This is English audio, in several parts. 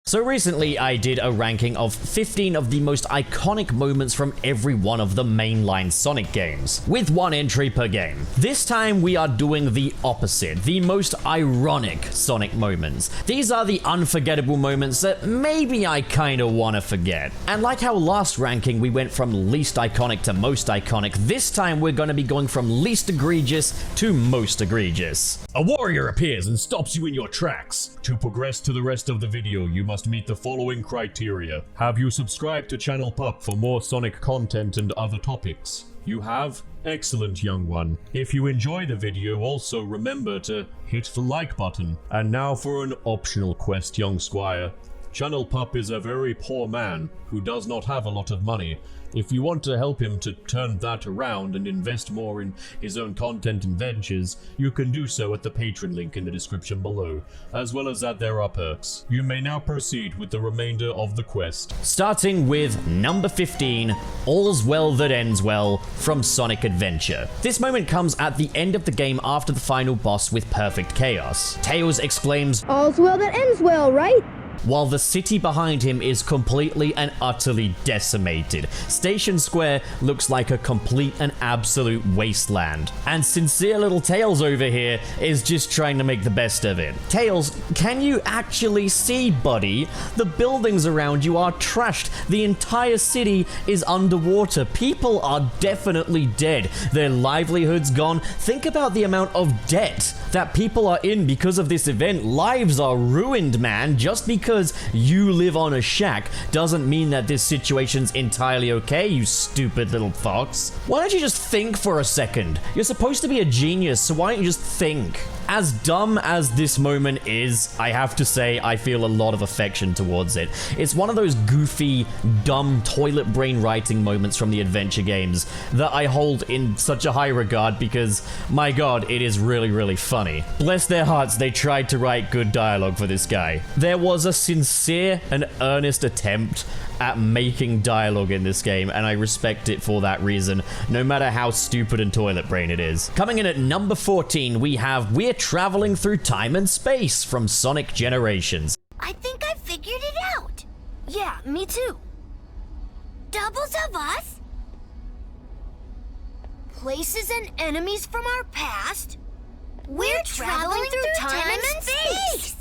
So recently I did a ranking of 15 of the most iconic moments from every one of the mainline Sonic games, with one entry per game. This time we are doing the opposite, the most ironic Sonic moments. These are the unforgettable moments that maybe I kinda wanna forget. And like how last ranking we went from least iconic to most iconic, this time we're gonna be going from least egregious to most egregious. A warrior appears and stops you in your tracks. To progress to the rest of the video, you must meet the following criteria. Have you subscribed to Channel Pup for more Sonic content and other topics? You have? Excellent, young one. If you enjoy the video, also remember to hit the like button. And now for an optional quest, young squire. Channel Pup is a very poor man who does not have a lot of money. If you want to help him to turn that around and invest more in his own content and ventures, you can do so at the Patreon link in the description below, as well as that there are perks. You may now proceed with the remainder of the quest. Starting with number 15, All's Well That Ends Well from Sonic Adventure. This moment comes at the end of the game after the final boss with perfect chaos. Tails exclaims, "All's well that ends well, right?" while the city behind him is completely and utterly decimated. Station Square looks like a complete and absolute wasteland. And sincere little Tails over here is just trying to make the best of it. Tails, can you actually see, buddy? The buildings around you are trashed. The entire city is underwater. People are definitely dead. Their livelihood's gone. Think about the amount of debt that people are in because of this event. Lives are ruined, man. Just because you live on a shack doesn't mean that this situation's entirely okay, you stupid little fox. Why don't you just think for a second? You're supposed to be a genius, so why don't you just think? As dumb as this moment is, I have to say I feel a lot of affection towards it. It's one of those goofy, dumb, toilet brain writing moments from the adventure games that I hold in such a high regard because, my god, it is really, really funny. Bless their hearts, they tried to write good dialogue for this guy. There was a sincere and earnest attempt at making dialogue in this game, and I respect it for that reason, no matter how stupid and toilet brain it is. Coming in at number 14, we have We're Traveling Through Time and Space from Sonic Generations. I think I figured it out. Yeah, me too. Doubles of us? Places and enemies from our past? We're traveling through time and space!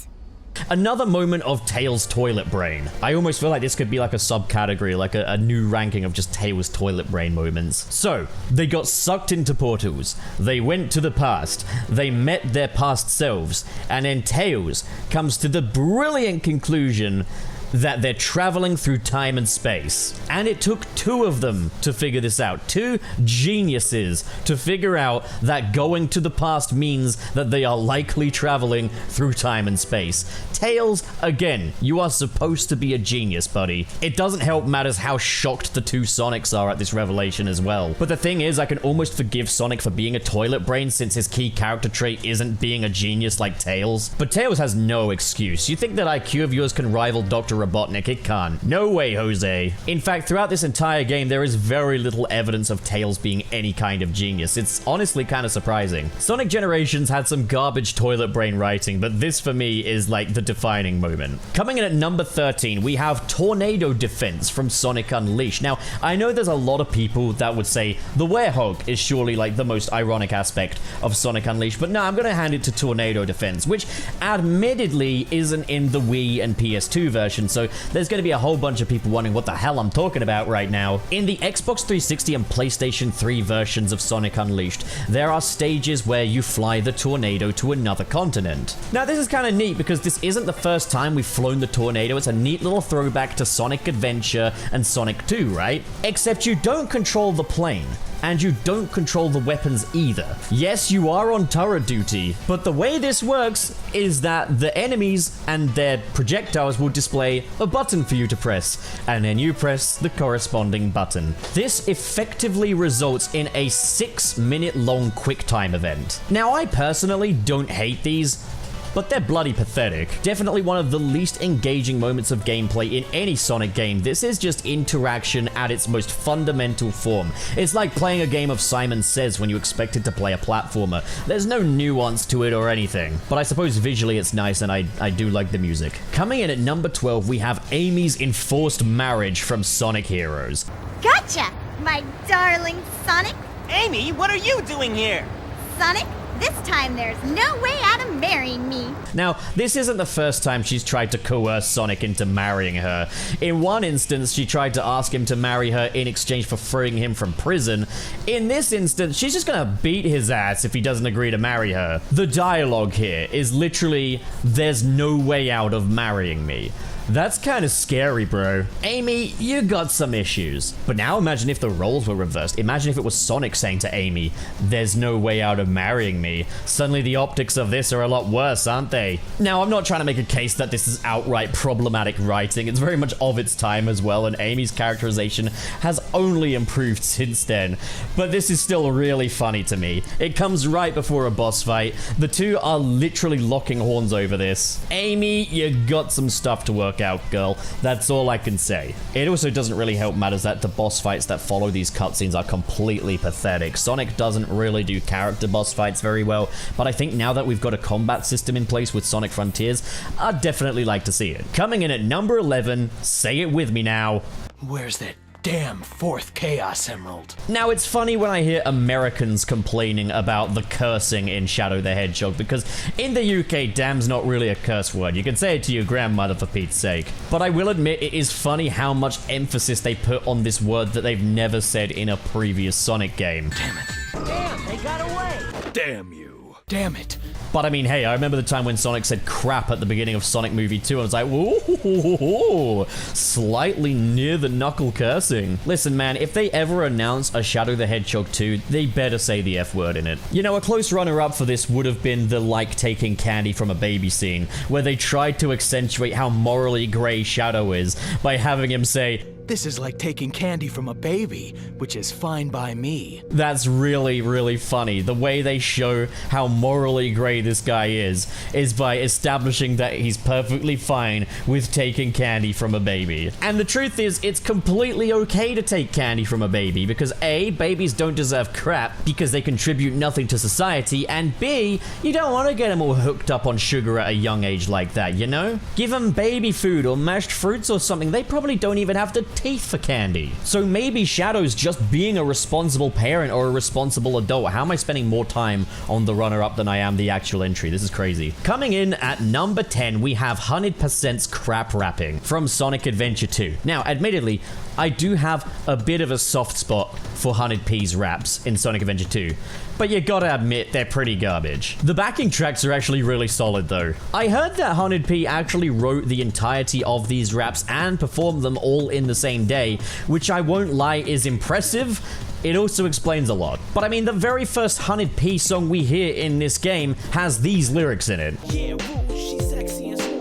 Another moment of Tails' toilet brain. I almost feel like this could be like a subcategory, like a new ranking of just Tails' toilet brain moments. So, they got sucked into portals, they went to the past, they met their past selves, and then Tails comes to the brilliant conclusion that they're traveling through time and space. And it took two of them to figure this out. Two geniuses to figure out that going to the past means that they are likely traveling through time and space. Tails, again, you are supposed to be a genius, buddy. It doesn't help matters how shocked the two Sonics are at this revelation as well. But the thing is, I can almost forgive Sonic for being a toilet brain since his key character trait isn't being a genius like Tails. But Tails has no excuse. You think that IQ of yours can rival Dr. Robotnik? It can't. No way, Jose. In fact, throughout this entire game, there is very little evidence of Tails being any kind of genius. It's honestly kind of surprising. Sonic Generations had some garbage toilet brain writing, but this for me is like the defining moment. Coming in at number 13, we have Tornado Defense from Sonic Unleashed. Now, I know there's a lot of people that would say the Werehog is surely like the most ironic aspect of Sonic Unleashed, but no, I'm gonna hand it to Tornado Defense, which admittedly isn't in the Wii and PS2 version, so there's going to be a whole bunch of people wondering what the hell I'm talking about right now. In the Xbox 360 and PlayStation 3 versions of Sonic Unleashed, there are stages where you fly the tornado to another continent. Now, this is kind of neat because this isn't the first time we've flown the tornado. It's a neat little throwback to Sonic Adventure and Sonic 2, right? Except you don't control the plane. And you don't control the weapons either. Yes, you are on turret duty, but the way this works is that the enemies and their projectiles will display a button for you to press, and then you press the corresponding button. This effectively results in a 6-minute long QuickTime event. Now, I personally don't hate these. but they're bloody pathetic. Definitely one of the least engaging moments of gameplay in any Sonic game. This is just interaction at its most fundamental form. It's like playing a game of Simon Says when you expected to play a platformer. There's no nuance to it or anything, but I suppose visually it's nice and I do like the music. Coming in at number 12, we have Amy's enforced marriage from Sonic Heroes. Gotcha, my darling Sonic. Amy, what are you doing here? Sonic, this time there's no way out of marrying me. Now, this isn't the first time she's tried to coerce Sonic into marrying her. In one instance, she tried to ask him to marry her in exchange for freeing him from prison. In this instance, she's just gonna beat his ass if he doesn't agree to marry her. The dialogue here is literally, "There's no way out of marrying me." That's kind of scary, bro. Amy, you got some issues. But now imagine if the roles were reversed. Imagine if it was Sonic saying to Amy, "There's no way out of marrying me." Suddenly the optics of this are a lot worse, aren't they? Now, I'm not trying to make a case that this is outright problematic writing. It's very much of its time as well, and Amy's characterization has only improved since then. But this is still really funny to me. It comes right before a boss fight. The two are literally locking horns over this. Amy, you got some stuff to work out, girl. That's all I can say. It also doesn't really help matters that the boss fights that follow these cutscenes are completely pathetic. Sonic doesn't really do character boss fights very well, but I think now that we've got a combat system in place with Sonic Frontiers, I'd definitely like to see it. Coming in at number 11, say it with me now. Where's that damn fourth Chaos Emerald? Now, it's funny when I hear Americans complaining about the cursing in Shadow the Hedgehog, because in the UK, damn's not really a curse word. You can say it to your grandmother for Pete's sake. But I will admit, it is funny how much emphasis they put on this word that they've never said in a previous Sonic game. Damn it. Damn, they got away. Damn you. Damn it. But I mean, hey, I remember the time when Sonic said crap at the beginning of Sonic Movie 2, and I was like, whoa, slightly near the knuckle cursing. Listen, man, if they ever announce a Shadow the Hedgehog 2, they better say the F word in it. You know, a close runner-up for this would have been the like taking candy from a baby scene, where they tried to accentuate how morally gray Shadow is by having him say, "This is like taking candy from a baby, which is fine by me." That's really, really funny. The way they show how morally gray this guy is by establishing that he's perfectly fine with taking candy from a baby. And the truth is, it's completely okay to take candy from a baby, because A, babies don't deserve crap because they contribute nothing to society, and B, you don't want to get them all hooked up on sugar at a young age like that, you know? Give them baby food or mashed fruits or something. They probably don't even have the teeth for candy. So maybe Shadow's just being a responsible parent or a responsible adult. How am I spending more time on the runner-up than I am the actual entry? This is crazy. Coming in at number 10, we have 100%'s crap rapping from Sonic Adventure 2. Now, admittedly, I do have a bit of a soft spot for 100p's raps in Sonic Adventure 2, but you gotta admit they're pretty garbage. The backing tracks are actually really solid though. I heard that 100p actually wrote the entirety of these raps and performed them all in the same day, which I won't lie is impressive. It also explains a lot. But I mean, the very first 100p song we hear in this game has these lyrics in it. Yeah, woo, she's sexy and smooth.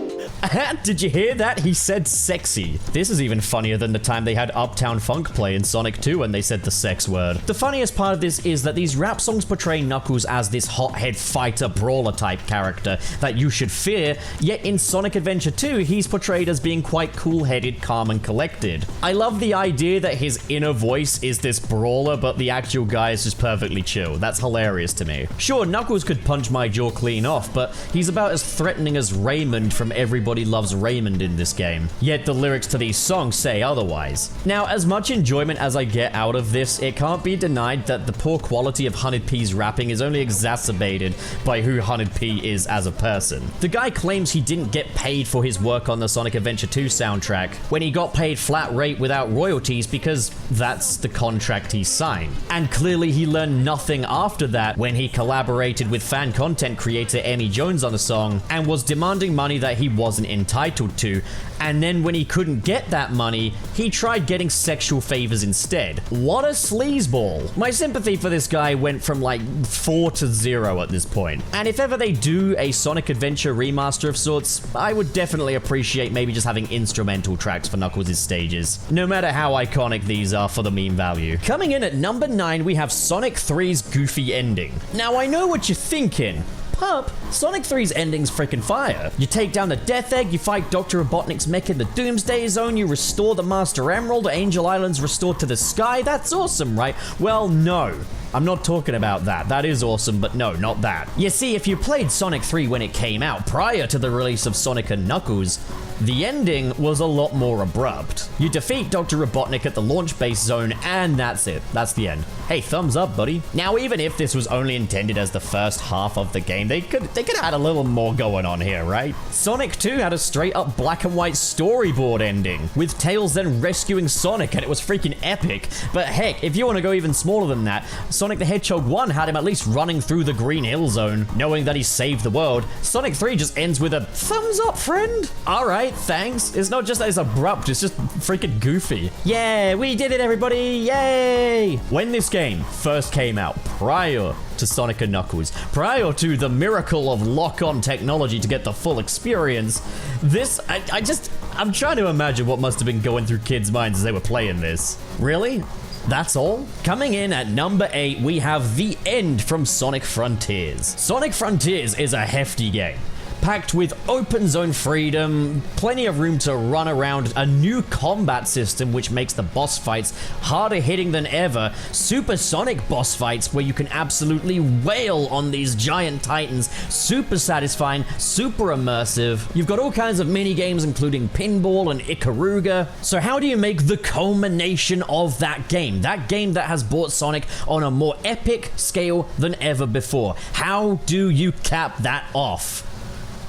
Did you hear that? He said sexy. This is even funnier than the time they had Uptown Funk play in Sonic 2 when they said the sex word. The funniest part of this is that these rap songs portray Knuckles as this hothead fighter brawler type character that you should fear, yet in Sonic Adventure 2 he's portrayed as being quite cool-headed, calm and collected. I love the idea that his inner voice is this brawler, but the actual guy is just perfectly chill. That's hilarious to me. Sure, Knuckles could punch my jaw clean off, but he's about as threatening as Raymond from Everybody Loves Raymond in this game. Yet the lyrics to these songs say otherwise. Now, as much enjoyment as I get out of this, it can't be denied that the poor quality of 100p's rapping is only exacerbated by who 100p is as a person. The guy claims he didn't get paid for his work on the Sonic Adventure 2 soundtrack, when he got paid flat rate without royalties because that's the contract he signed. And clearly he learned nothing after that when he collaborated with fan content creator Emmy Jones on the song and was demanding money that he wasn't entitled to, and then when he couldn't get that money, he tried getting sexual favors instead. What a sleazeball. My sympathy for this guy went from like 4 to 0 at this point. And if ever they do a Sonic Adventure remaster of sorts, I would definitely appreciate maybe just having instrumental tracks for Knuckles' stages, no matter how iconic these are for the meme value. Coming in at number 9, we have Sonic 3's goofy ending. Now, I know what you're thinking. Pup, Sonic 3's ending's freaking fire. You take down the Death Egg, you fight Dr. Robotnik's mech in the Doomsday Zone, you restore the Master Emerald, Angel Island's restored to the sky. That's awesome, right? Well, no. I'm not talking about that. That is awesome, but no, not that. You see, if you played Sonic 3 when it came out, prior to the release of Sonic & Knuckles, the ending was a lot more abrupt. You defeat Dr. Robotnik at the launch base zone, and that's it. That's the end. Hey, thumbs up, buddy. Now, even if this was only intended as the first half of the game, they could have had a little more going on here, right? Sonic 2 had a straight-up black and white storyboard ending, with Tails then rescuing Sonic, and it was freaking epic. But heck, if you want to go even smaller than that, Sonic the Hedgehog 1 had him at least running through the Green Hill Zone, knowing that he saved the world. Sonic 3 just ends with a thumbs up, friend. Alright, thanks. It's not just that it's abrupt, it's just freaking goofy. Yeah, we did it, everybody. Yay! When this game first came out, prior to Sonic & Knuckles, prior to the miracle of lock-on technology to get the full experience, this, I'm trying to imagine what must have been going through kids' minds as they were playing this. Really? That's all? Coming in at number 8, we have The End from Sonic Frontiers. Sonic Frontiers is a hefty game, packed with open zone freedom, plenty of room to run around, a new combat system which makes the boss fights harder hitting than ever, supersonic boss fights where you can absolutely wail on these giant titans, super satisfying, super immersive. You've got all kinds of mini games including Pinball and Ikaruga. So how do you make the culmination of that game that has brought Sonic on a more epic scale than ever before? How do you cap that off?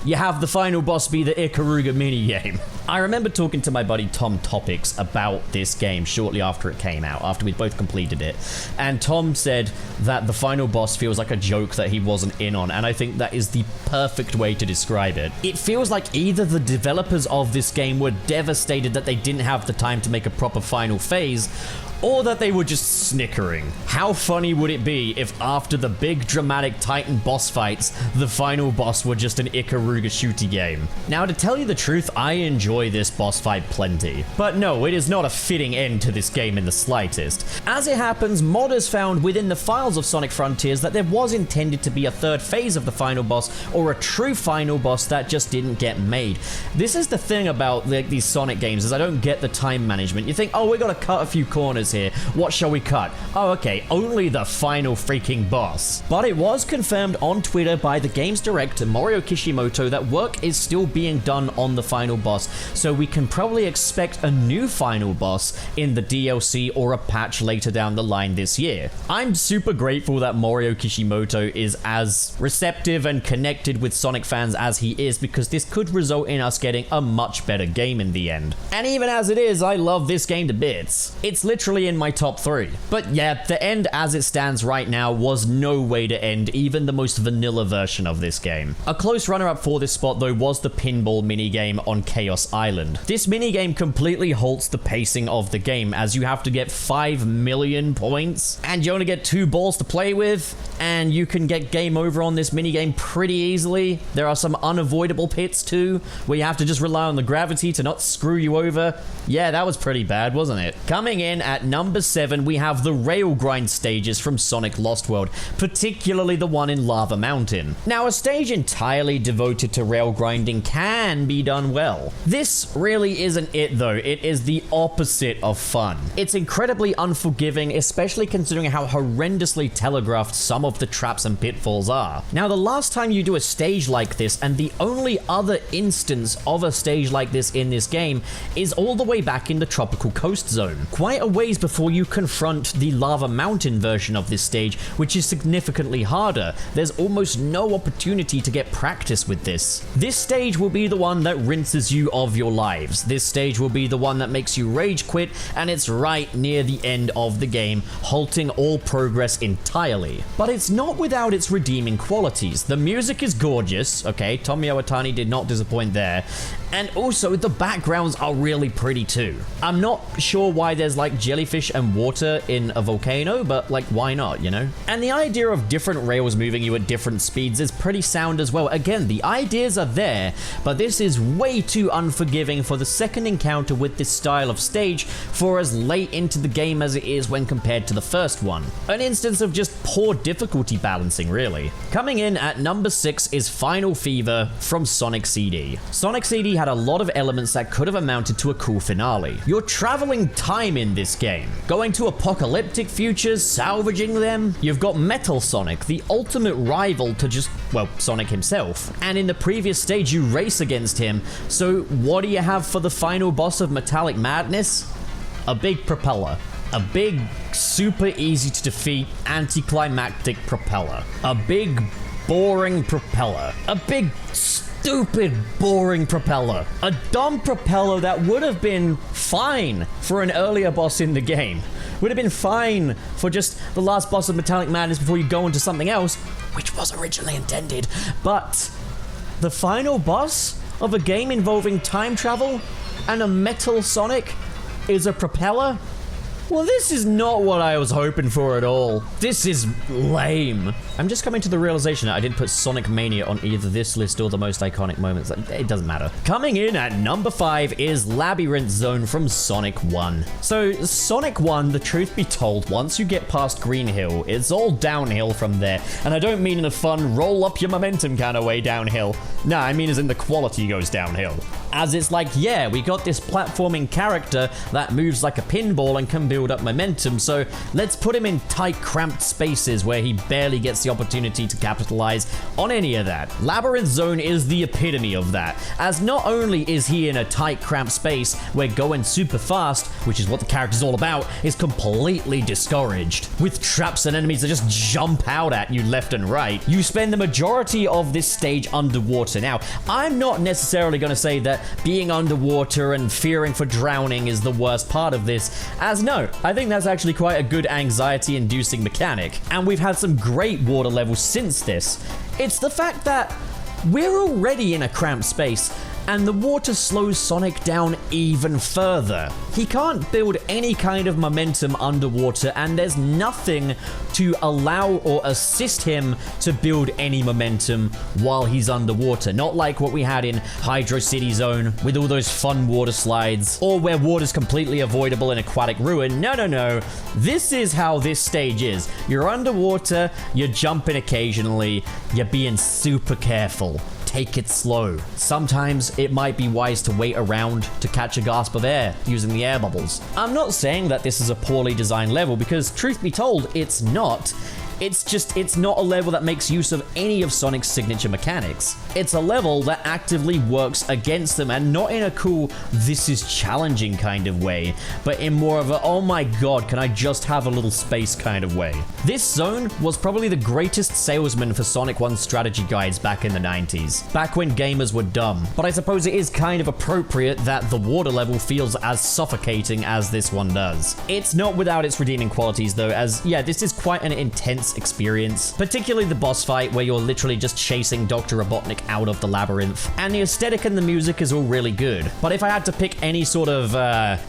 You have the final boss be the Ikaruga minigame. I remember talking to my buddy Tom Topics about this game shortly after it came out, after we'd both completed it. And Tom said that the final boss feels like a joke that he wasn't in on, and I think that is the perfect way to describe it. It feels like either the developers of this game were devastated that they didn't have the time to make a proper final phase, or that they were just snickering. How funny would it be if after the big dramatic Titan boss fights, the final boss were just an Ikaruga shooty game? Now, to tell you the truth, I enjoy this boss fight plenty. But no, it is not a fitting end to this game in the slightest. As it happens, modders found within the files of Sonic Frontiers that there was intended to be a third phase of the final boss, or a true final boss that just didn't get made. This is the thing about these Sonic games, is I don't get the time management. You think, oh, we gotta cut a few corners here. What shall we cut? Oh, okay, only the final freaking boss. But it was confirmed on Twitter by the game's director, Morio Kishimoto, that work is still being done on the final boss, so we can probably expect a new final boss in the DLC or a patch later down the line this year. I'm super grateful that Morio Kishimoto is as receptive and connected with Sonic fans as he is, because this could result in us getting a much better game in the end. And even as it is, I love this game to bits. It's literally in my top 3. But yeah, the end as it stands right now was no way to end even the most vanilla version of this game. A close runner-up for this spot though was the pinball minigame on Chaos Island. This minigame completely halts the pacing of the game, as you have to get 5 million points and you only get 2 balls to play with, and you can get game over on this minigame pretty easily. There are some unavoidable pits too, where you have to just rely on the gravity to not screw you over. Yeah, that was pretty bad, wasn't it? Coming in at number 7, we have the rail grind stages from Sonic Lost World, particularly the one in Lava Mountain. Now, a stage entirely devoted to rail grinding can be done well. This really isn't it though. It is the opposite of fun. It's incredibly unforgiving, especially considering how horrendously telegraphed some of the traps and pitfalls are. Now, the last time you do a stage like this, and the only other instance of a stage like this in this game, is all the way back in the Tropical Coast Zone, quite a ways before you confront the Lava Mountain version of this stage, which is significantly harder. There's almost no opportunity to get practice with this. This stage will be the one that rinses you of your lives. This stage will be the one that makes you rage quit, and it's right near the end of the game, halting all progress entirely. But it's not without its redeeming qualities. The music is gorgeous, okay, Tomi Iwatani did not disappoint there, And also, the backgrounds are really pretty too. I'm not sure why there's like jellyfish and water in a volcano, but like, why not, you know? And the idea of different rails moving you at different speeds is pretty sound as well. Again, the ideas are there, but this is way too unforgiving for the second encounter with this style of stage for as late into the game as it is when compared to the first one. An instance of just poor difficulty balancing, really. Coming in at number 6 is Final Fever from Sonic CD. Sonic CD had a lot of elements that could have amounted to a cool finale. You're traveling time in this game, going to apocalyptic futures, salvaging them. You've got Metal Sonic, the ultimate rival to just, well, Sonic himself. And in the previous stage, you race against him. So what do you have for the final boss of Metallic Madness? A big propeller. A big, super easy to defeat, anticlimactic propeller. A big, boring propeller. A big, stupid, boring propeller. A dumb propeller that would have been fine for an earlier boss in the game. Would have been fine for just the last boss of Metallic Madness before you go into something else, which was originally intended. But the final boss of a game involving time travel and a Metal Sonic is a propeller? Well, this is not what I was hoping for at all. This is lame. I'm just coming to the realization that I didn't put Sonic Mania on either this list or the most iconic moments. It doesn't matter. Coming in at number 5 is Labyrinth Zone from Sonic 1. So, Sonic 1, the truth be told, once you get past Green Hill, it's all downhill from there. And I don't mean in a fun, roll up your momentum kind of way downhill. No, I mean as in the quality goes downhill. As it's like, yeah, we got this platforming character that moves like a pinball and can build up momentum, so let's put him in tight, cramped spaces where he barely gets the opportunity to capitalize on any of that. Labyrinth Zone is the epitome of that, as not only is he in a tight, cramped space where going super fast, which is what the character's all about, is completely discouraged, with traps and enemies that just jump out at you left and right. You spend the majority of this stage underwater. Now, I'm not necessarily going to say that being underwater and fearing for drowning is the worst part of this, as no, I think that's actually quite a good anxiety-inducing mechanic, and we've had some great water levels since this. It's the fact that we're already in a cramped space, and the water slows Sonic down even further. He can't build any kind of momentum underwater, and there's nothing to allow or assist him to build any momentum while he's underwater. Not like what we had in Hydro City Zone with all those fun water slides, or where water's completely avoidable in Aquatic Ruin. No, no, no. This is how this stage is. You're underwater, you're jumping occasionally, you're being super careful. Take it slow. Sometimes it might be wise to wait around to catch a gasp of air using the air bubbles. I'm not saying that this is a poorly designed level, because truth be told, it's not. It's not a level that makes use of any of Sonic's signature mechanics. It's a level that actively works against them, and not in a cool, this is challenging kind of way, but in more of a, oh my god, can I just have a little space kind of way. This zone was probably the greatest salesman for Sonic 1 strategy guides back in the 90s, back when gamers were dumb. But I suppose it is kind of appropriate that the water level feels as suffocating as this one does. It's not without its redeeming qualities though, as yeah, this is quite an intense experience, particularly the boss fight where you're literally just chasing Dr. Robotnik out of the labyrinth, and the aesthetic and the music is all really good. But if I had to pick any sort of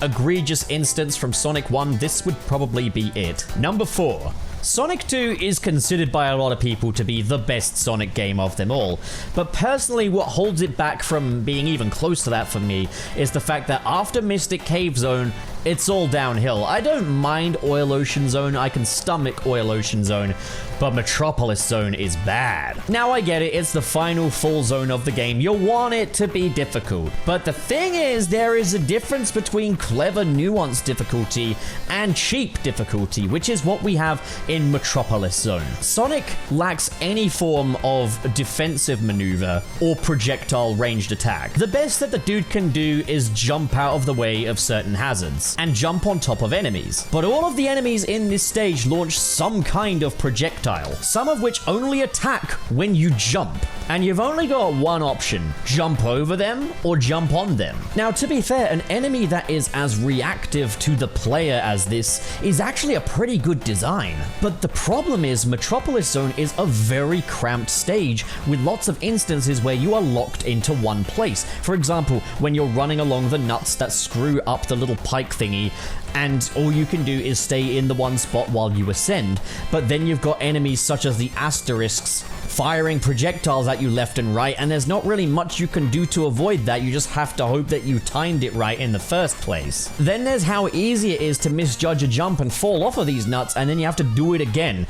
egregious instance from Sonic 1, this would probably be it. Number 4. Sonic 2 is considered by a lot of people to be the best Sonic game of them all, but personally what holds it back from being even close to that for me is the fact that after Mystic Cave Zone, it's all downhill. I don't mind Oil Ocean Zone, I can stomach Oil Ocean Zone, but Metropolis Zone is bad. Now I get it, it's the final full zone of the game, you'll want it to be difficult. But the thing is, there is a difference between clever, nuanced difficulty and cheap difficulty, which is what we have in Metropolis Zone. Sonic lacks any form of defensive maneuver or projectile ranged attack. The best that the dude can do is jump out of the way of certain hazards. heights and jump on top of enemies. But all of the enemies in this stage launch some kind of projectile, some of which only attack when you jump. And you've only got one option: jump over them or jump on them. Now, to be fair, an enemy that is as reactive to the player as this is actually a pretty good design. But the problem is Metropolis Zone is a very cramped stage with lots of instances where you are locked into one place. For example, when you're running along the nuts that screw up the little pike thingy, and all you can do is stay in the one spot while you ascend. But then you've got enemies such as the asterisks firing projectiles at you left and right, and there's not really much you can do to avoid that. You just have to hope that you timed it right in the first place. Then there's how easy it is to misjudge a jump and fall off of these nuts, and then you have to do it again.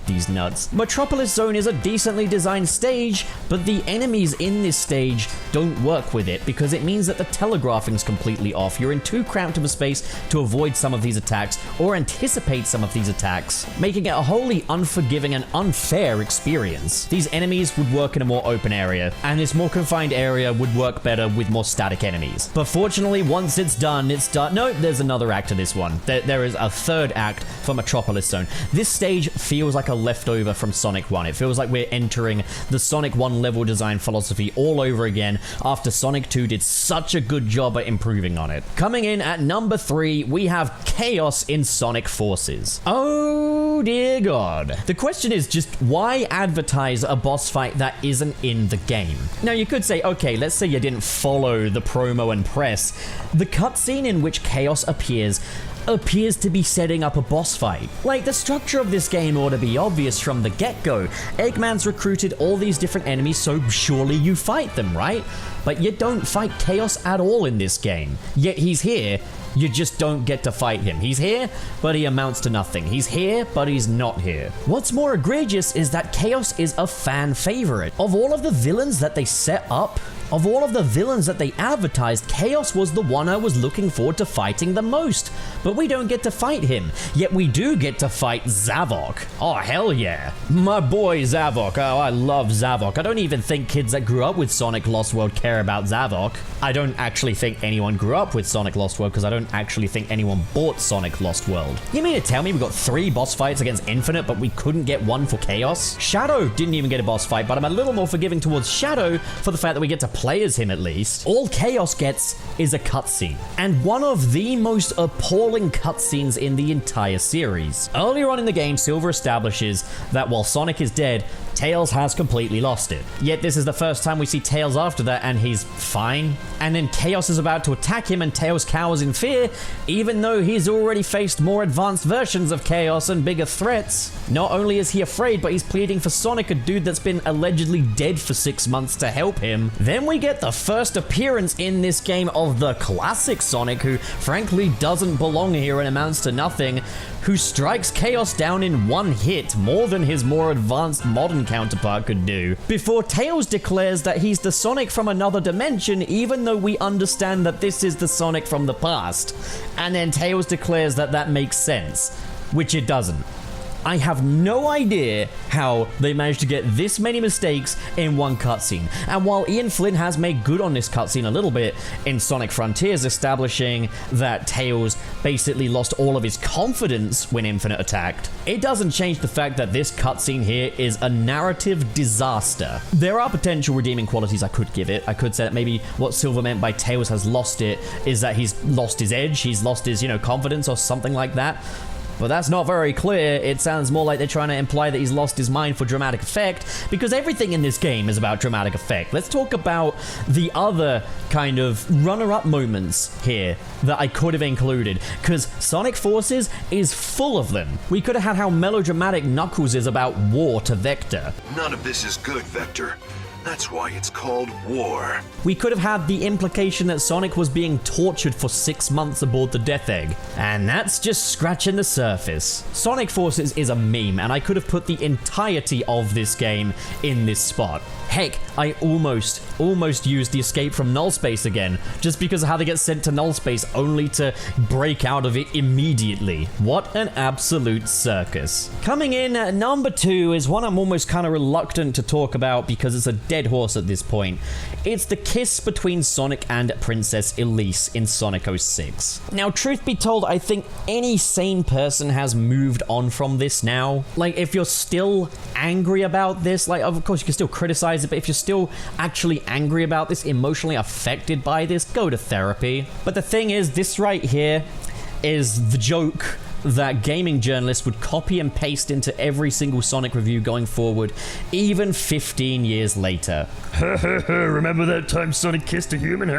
These nuts. Metropolis Zone is a decently designed stage, but the enemies in this stage don't work with it because it means that the telegraphing's completely off. You're in too cramped of a space to avoid some of these attacks or anticipate some of these attacks, making it a wholly unforgiving and unfair experience. These enemies would work in a more open area, and this more confined area would work better with more static enemies. But fortunately, once it's done, it's done. No, there's another act to this one. There is a third act for Metropolis Zone. This stage feels like a leftover from Sonic 1. It feels like we're entering the Sonic 1 level design philosophy all over again after Sonic 2 did such a good job at improving on it. Coming in at number 3, we have Chaos in Sonic Forces. Oh dear God. The question is just, why advertise a boss fight that isn't in the game? Now you could say, okay, let's say you didn't follow the promo and press. The cutscene in which Chaos appears to be setting up a boss fight. Like, the structure of this game ought to be obvious from the get-go. Eggman's recruited all these different enemies, so surely you fight them, right? But you don't fight Chaos at all in this game. Yet he's here, you just don't get to fight him. He's here, but he amounts to nothing. He's here, but he's not here. What's more egregious is that Chaos is a fan favorite. Of all of the villains that they set up, of all of the villains that they advertised, Chaos was the one I was looking forward to fighting the most. But we don't get to fight him. Yet we do get to fight Zavok. Oh, hell yeah. My boy Zavok. Oh, I love Zavok. I don't even think kids that grew up with Sonic Lost World care about Zavok. I don't actually think anyone grew up with Sonic Lost World because I don't actually think anyone bought Sonic Lost World. You mean to tell me we got 3 boss fights against Infinite, but we couldn't get one for Chaos? Shadow didn't even get a boss fight, but I'm a little more forgiving towards Shadow for the fact that we get to play as him at least. All Chaos gets is a cutscene, and one of the most appalling cutscenes in the entire series. Earlier on in the game, Silver establishes that while Sonic is dead, Tails has completely lost it. Yet this is the first time we see Tails after that, and he's fine. And then Chaos is about to attack him, and Tails cowers in fear, even though he's already faced more advanced versions of Chaos and bigger threats. Not only is he afraid, but he's pleading for Sonic, a dude that's been allegedly dead for 6 months, to help him. Then we get the first appearance in this game of the classic Sonic, who frankly doesn't belong here and amounts to nothing, who strikes Chaos down in one hit, more than his more advanced modern counterpart could do, before Tails declares that he's the Sonic from another dimension, even though we understand that this is the Sonic from the past. And then Tails declares that that makes sense, which it doesn't. I have no idea how they managed to get this many mistakes in one cutscene. And while Ian Flynn has made good on this cutscene a little bit in Sonic Frontiers, establishing that Tails basically lost all of his confidence when Infinite attacked, it doesn't change the fact that this cutscene here is a narrative disaster. There are potential redeeming qualities I could give it. I could say that maybe what Silver meant by Tails has lost it is that he's lost his edge, he's lost his, confidence or something like that. But that's not very clear. It sounds more like they're trying to imply that he's lost his mind for dramatic effect, because everything in this game is about dramatic effect. Let's talk about the other kind of runner-up moments here that I could have included, because Sonic Forces is full of them. We could have had how melodramatic Knuckles is about war to Vector. None of this is good, Vector. That's why it's called war. We could have had the implication that Sonic was being tortured for 6 months aboard the Death Egg. And that's just scratching the surface. Sonic Forces is a meme, and I could have put the entirety of this game in this spot. Heck, I almost used the escape from null space again, just because of how they get sent to null space only to break out of it immediately. What an absolute circus. Coming in at number 2 is one I'm almost kind of reluctant to talk about because it's a dead horse at this point. It's the kiss between Sonic and Princess Elise in Sonic 06. Now, truth be told, I think any sane person has moved on from this now. Like, if you're still angry about this, like, of course you can still criticize it, but if you're still actually angry about this, emotionally affected by this, go to therapy. But the thing is, this right here is the joke that gaming journalists would copy and paste into every single Sonic review going forward, even 15 years later. Remember that time Sonic kissed a human?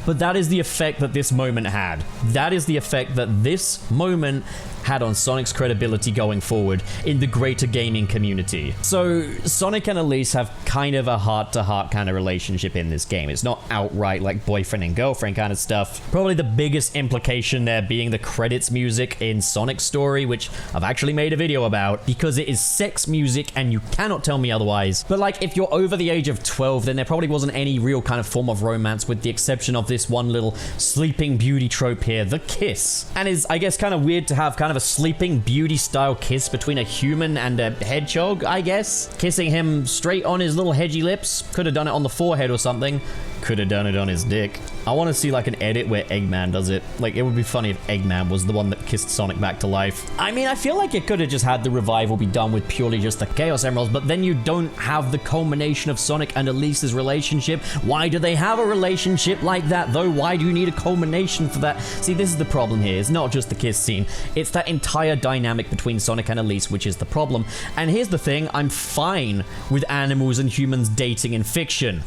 But that is the effect that this moment had. That is the effect that this moment had on Sonic's credibility going forward in the greater gaming community. So Sonic and Elise have kind of a heart-to-heart kind of relationship in this game. It's not outright like boyfriend and girlfriend kind of stuff. Probably the biggest implication there being the credits music in Sonic's story, which I've actually made a video about, because it is sex music and you cannot tell me otherwise. But like, if you're over the age of 12, then there probably wasn't any real kind of form of romance, with the exception of this one little sleeping beauty trope here, the kiss. And it's, I guess, kind of weird to have kind of a sleeping beauty style kiss between a human and a hedgehog, I guess. Kissing him straight on his little hedgy lips. Could have done it on the forehead or something. Could have done it on his dick. I want to see like an edit where Eggman does it. Like, it would be funny if Eggman was the one that kissed Sonic back to life. I mean, I feel like it could have just had the revival be done with purely just the Chaos Emeralds, but then you don't have the culmination of Sonic and Elise's relationship. Why do they have a relationship like that, though? Why do you need a culmination for that? See, this is the problem here. It's not just the kiss scene. It's that entire dynamic between Sonic and Elise, which is the problem. And here's the thing. I'm fine with animals and humans dating in fiction.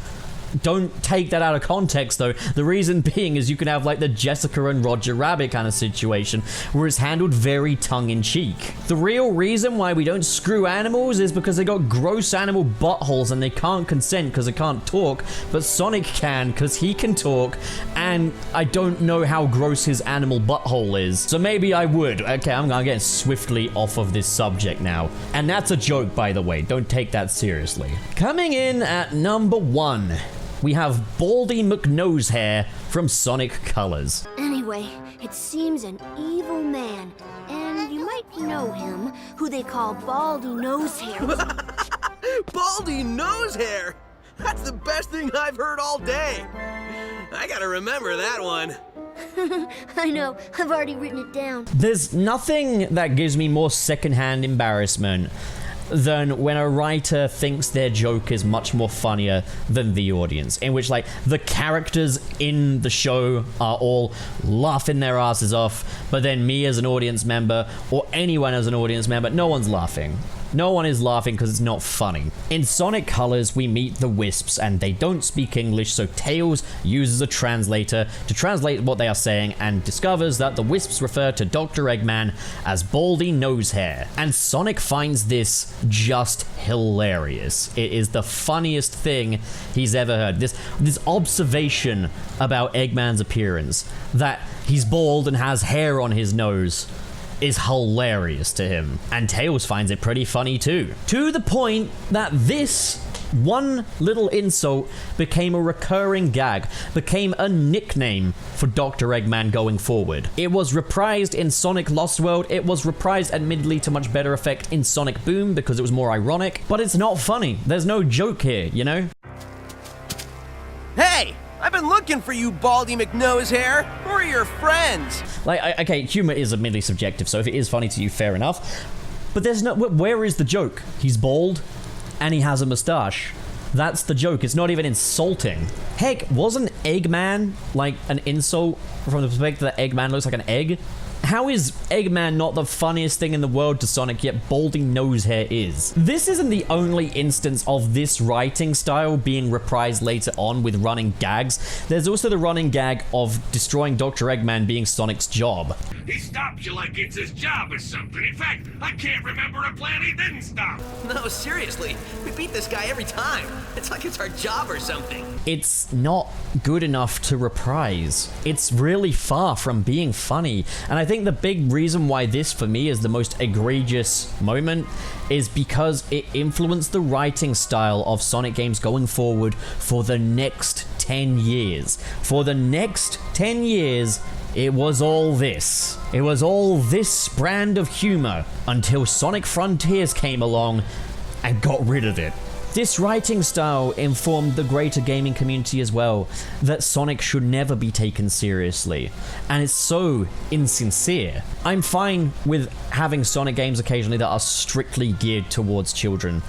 Don't take that out of context, though. The reason being is you can have like the Jessica and Roger Rabbit kind of situation where it's handled very tongue-in-cheek. The real reason why we don't screw animals is because they got gross animal buttholes and they can't consent because they can't talk, but Sonic can because he can talk, and I don't know how gross his animal butthole is, so maybe I would. Okay, I'm gonna get swiftly off of this subject now. And that's a joke, by the way. Don't take that seriously. Coming in at number 1, we have Baldy McNosehair from Sonic Colors. Anyway, it seems an evil man, and you might know him, who they call Baldy Nosehair. Baldy Nosehair! That's the best thing I've heard all day. I gotta remember that one. I know, I've already written it down. There's nothing that gives me more secondhand embarrassment than when a writer thinks their joke is much more funnier than the audience, in which like the characters in the show are all laughing their asses off, but then me as an audience member, or anyone as an audience member, no one's laughing. No one is laughing because it's not funny. In Sonic Colors, we meet the Wisps, and they don't speak English, so Tails uses a translator to translate what they are saying and discovers that the Wisps refer to Dr. Eggman as Baldy Nosehair. And Sonic finds this just hilarious. It is the funniest thing he's ever heard. This observation about Eggman's appearance, that he's bald and has hair on his nose, is hilarious to him. And Tails finds it pretty funny too. To the point that this one little insult became a recurring gag, became a nickname for Dr. Eggman going forward. It was reprised in Sonic Lost World. It was reprised, admittedly, to much better effect in Sonic Boom because it was more ironic, but it's not funny. There's no joke here, you know? Hey! I've been looking for you, Baldy McNosehair. Who are your friends? Like, okay, humor is admittedly subjective, so if it is funny to you, fair enough. But there's no... Where is the joke? He's bald, and he has a mustache. That's the joke. It's not even insulting. Heck, wasn't Eggman, like, an insult from the perspective that Eggman looks like an egg? How is Eggman not the funniest thing in the world to Sonic, yet Baldy Nosehair is? This isn't the only instance of this writing style being reprised later on with running gags. There's also the running gag of destroying Dr. Eggman being Sonic's job. He stops you like it's his job or something. In fact, I can't remember a plan he didn't stop. No, seriously. We beat this guy every time. It's like it's our job or something. It's not good enough to reprise. It's really far from being funny. And I think the big reason why this, for me, is the most egregious moment is because it influenced the writing style of Sonic games going forward for the next 10 years. For the next 10 years, it was all this. It was all this brand of humor until Sonic Frontiers came along and got rid of it. This writing style informed the greater gaming community as well, that Sonic should never be taken seriously, and it's so insincere. I'm fine with having Sonic games occasionally that are strictly geared towards children.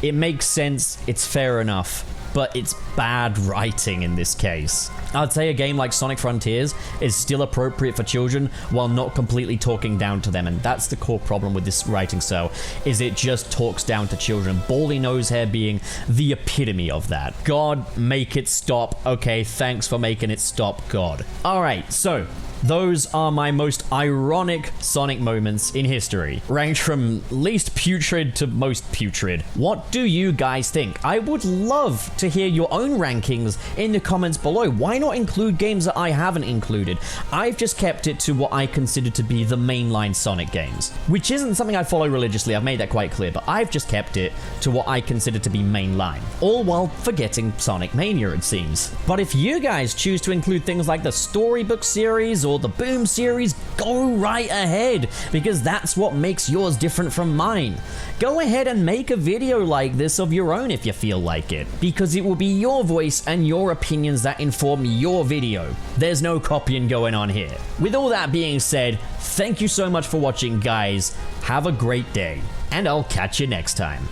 It makes sense, it's fair enough, but it's bad writing in this case. I'd say a game like Sonic Frontiers is still appropriate for children while not completely talking down to them, and that's the core problem with this writing style, is it just talks down to children. Baldy Nosehair being the epitome of that. God, make it stop. Okay, thanks for making it stop, God. Alright, so those are my most ironic Sonic moments in history, ranked from least putrid to most putrid. What do you guys think? I would love to hear your own rankings in the comments below. Why not include games that I haven't included? I've just kept it to what I consider to be the mainline Sonic games, which isn't something I follow religiously, I've made that quite clear, but I've just kept it to what I consider to be mainline, all while forgetting Sonic Mania, it seems. But if you guys choose to include things like the Storybook series or the Boom series, go right ahead, because that's what makes yours different from mine. Go ahead and make a video like this of your own if you feel like it, because it will be your voice and your opinions that inform your video. There's no copying going on here. With all that being said, thank you so much for watching, guys. Have a great day, and I'll catch you next time.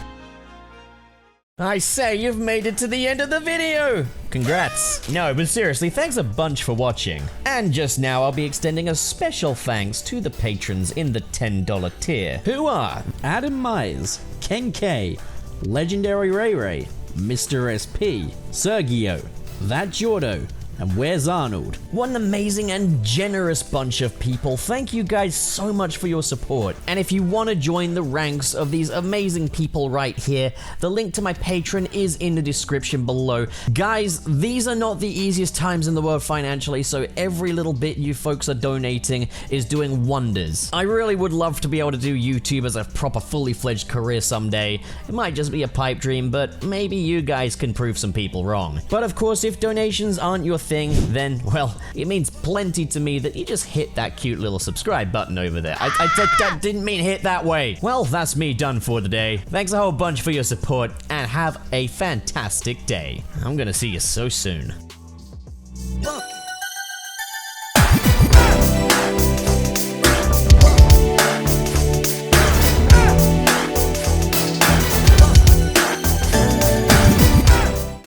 I say, you've made it to the end of the video! Congrats. No, but seriously, thanks a bunch for watching. And just now, I'll be extending a special thanks to the patrons in the $10 tier, who are Adam Myers, Ken K, Legendary Ray Ray, Mr. SP, Sergio, That Jordo, and Where's Arnold? What an amazing and generous bunch of people. Thank you guys so much for your support. And if you want to join the ranks of these amazing people right here, the link to my Patreon is in the description below. Guys, these are not the easiest times in the world financially, so every little bit you folks are donating is doing wonders. I really would love to be able to do YouTube as a proper fully fledged career someday. It might just be a pipe dream, but maybe you guys can prove some people wrong. But of course, if donations aren't your thing, then, well, it means plenty to me that you just hit that cute little subscribe button over there. I didn't mean hit that way. Well, that's me done for the day. Thanks a whole bunch for your support, and have a fantastic day. I'm gonna see you so soon.